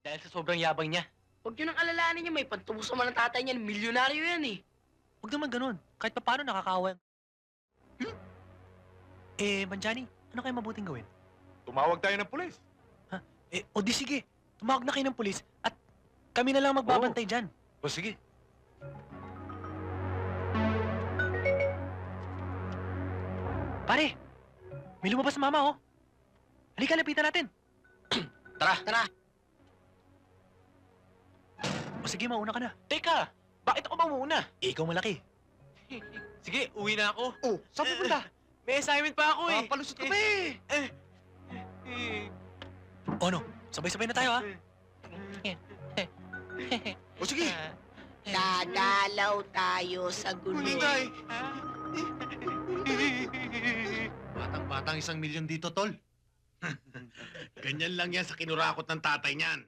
Dahil sa sobrang yabang niya. Huwag nyo nang alalahanin niya, may pantubos naman ang tatay niyan. Milyonaryo yan eh. Huwag naman ganun. Kahit pa paano nakakaawa. Manjani, ano kayo mabuting gawin? Tumawag tayo ng pulis. O di sige, tumawag na kayo ng pulis at kami na lang magbabantay dyan. O sige. Pare, may lumabas na mama, oh. Halika, lapitan natin. Tara. O sige, mauna ka na. Teka, bakit ako mauna? Ikaw malaki. Sige, uwi na ako. Oh, saan pupunta? May assignment pa ako Palusot ka pa eh. O ano, sabay-sabay na tayo, ha? O sige. Dadalaw tayo sa gulo. Batang-batang 1 milyon dito, tol. Ganyan lang yan sa kinurakot ng tatay niyan.